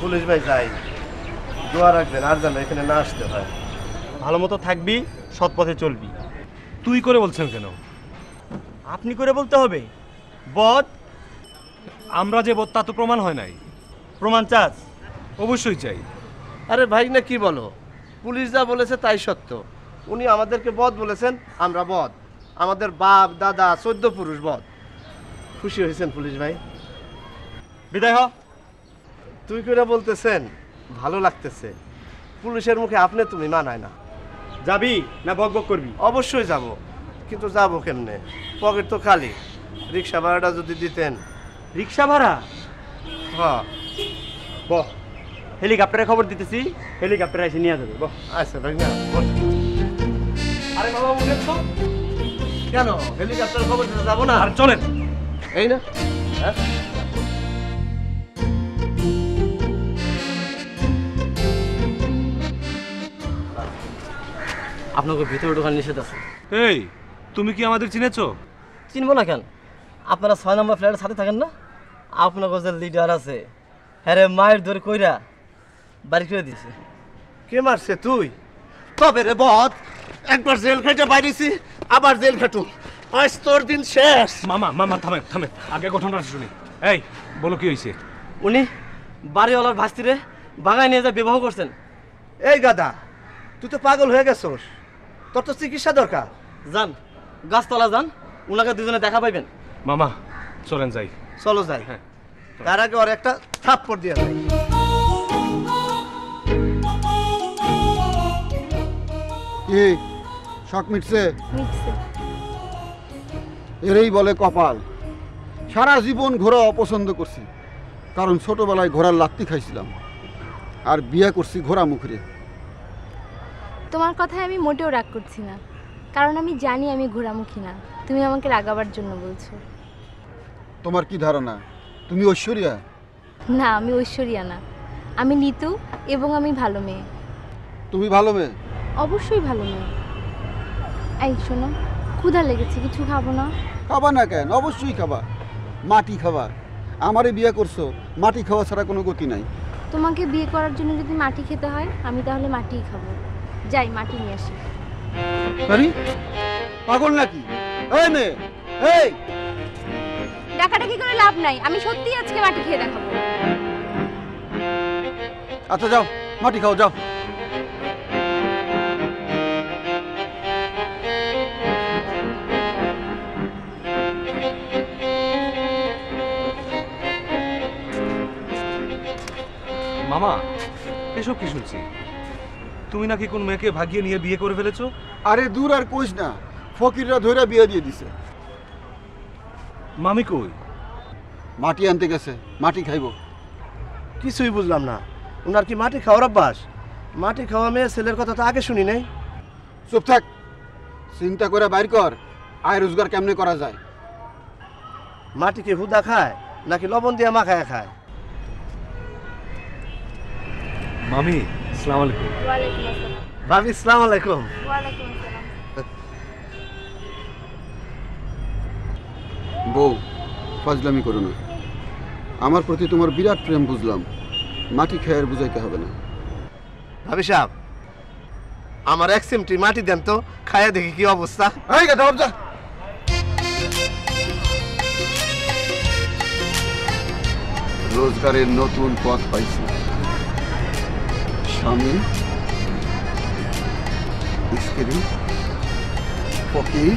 Police ভাই যাই, দোয়া রাখবেন আর যেন এখানে না আসতে হয়। ভালো মতো থাকবি, সৎ পথে চলবি। তুই করে বলছেন কেন? আপনি করে বলতে হবে। বদ আমরা যে তা তো প্রমাণ হয় নাই। প্রমাণ চাস? অবশ্যই চাই। আরে ভাই না কি বলো, পুলিশ যা বলেছে তাই সত্য। উনি আমাদেরকে বদ বলেছেন, আমরা বদ। আমাদের বাপ দাদা 14 পুরুষ বদ। খুশি হয়েছেন পুলিশ ভাই? বিদায় হ। তুই করে বলতেছেন, ভালো লাগতেছে। পুলিশের মুখে আপনি তুমি মানায় না। যাবি না বক বক করবি? অবশ্যই যাব, কিন্তু যাবো কেমনে? পকেট তো খালি। রিক্সা ভাড়াটা যদি দিতেন। রিক্সা ভাড়া? হ্যাঁ। বহ, হেলিকপ্টারে খবর দিতেছি, হেলিকপ্টারে এসে নিয়ে যাবে। বহ। আচ্ছা ভাই না। আরে বাবা উঠেন তো। কেন হেলিকপ্টার খবর দিতে যাবো না? আর চলেন। এই না, হ্যাঁ? আপনাকে ভিতরে ঢোকার নিষেধ আছে। এই, তুমি কি আমাদের চিনেছো? চিনবো না কেন? আপনারা 6 নম্বর ফ্ল্যাটের সাথে থাকেন না? আপনাকে যে লিডার আছে, হ্যাঁ রে, মায়ের ধরে কইরা বাড়ি করে দিয়েছে। কে মারছে? তুই? তবে রে বদ, একবার জেল খেটে বাইরেছি, আবার জেল খেটু। আজ তোর দিন শেষ। মামা মামা থামেন থামেন, আগে ঘটনাটা শুনি। এই বলো কি হয়েছে? উনি বাড়িওয়ালার ভাস্তিরে বাগায় নিয়ে যা বিবাহ করছেন। এই গাদা, তুই তো পাগল হয়ে গেছোস। তোর তো চিকিৎসা দরকার। যান গাছতলা যান, ওনাকে দুজনে দেখা পাইবেন। মামা চলেন যাই। চলো যাই। হ্যাঁ। তার আগে ওর একটা থাপ্পড় দিয়ে যাই। কি শখ মিটছে? এরই বলে কপাল। সারা জীবন ঘোড়া অপছন্দ করছি, কারণ ছোটবেলায় ঘোড়ার লাত্তি খাইছিলাম, আর বিয়ে করছি ঘোড়া মুখরে। তোমার কথায় আমি মোটেও রাগ করছি না, কারণ আমি জানি আমি ঘোড়ামুখী না। তুমি আমাকে রাগাবার জন্য বলছো। তোমার কি ধারণা তুমি ঐশ্বরিয়া? না, আমি ঐশ্বরিয়া না, আমি নিতু, এবং আমি ভালো মেয়ে। তুমি ভালো মেয়ে? অবশ্যই ভালো মেয়ে। এই শোনো, ক্ষুধা লেগেছে, কিছু খাবো না? খাবা না কেন? অবশ্যই খাবা। মাটি খাবা। আমারে বিয়ে করছো, মাটি খাওয়া ছাড়া কোনো গতি নাই। তোমাকে বিয়ে করার জন্য যদি মাটি খেতে হয়, আমি তাহলে মাটিই খাবো। যাই মাটি নিয়ে আসি। আরে পাগল নাকি? এই মেয়ে, এই ডাকাডাকি করে লাভ নাই, আমি সত্যিই আজকে মাটি খেয়ে দেখাবো। আচ্ছা যাও, মাটি খাও, যাও। মামা এসব কি শুনছি? তুমি নাকি কোন মেয়েকে ভাগিয়ে নিয়ে বিয়ে করে ফেলেছো? আরে দূর আর কইস না, ফকিররা ধইরা বিয়ে দিয়ে দিছে। মামি কই? মাটি আনতে গেছে, মাটি খাইব। কিছুই বুঝলাম না। ওনার কি মাটি খাওয়ার অভ্যাস? মাটি খাওয়া মেয়ে ছেলের কথা তো আগে শুনি নাই। চুপ থাক, চিন্তা করে বাইর কর আয় রোজগার কেমনে করা যায়। মাটি কি হুদা খায় নাকি লবণ দিয়ে মাখায় খায়? মামি আসসালামু আলাইকুম। ওয়ালাইকুম আসসালাম। ভাবি আসসালামু আলাইকুম। ওয়ালাইকুম আসসালাম। বউ, ফাজলামি করো না। আমার প্রতি তোমার বিরাট প্রেম বুঝলাম, মাটি খেয়ার বুঝাইতে হবে না। ভাবি সাহেব, আমার এক চিমটি মাটি দেন তো, খায়া দেখি কি অবস্থা। এই কথা ভাবছা। রোজগারের নতুন পথ পাইছি। স্বামী, স্ত্রী, ফকির,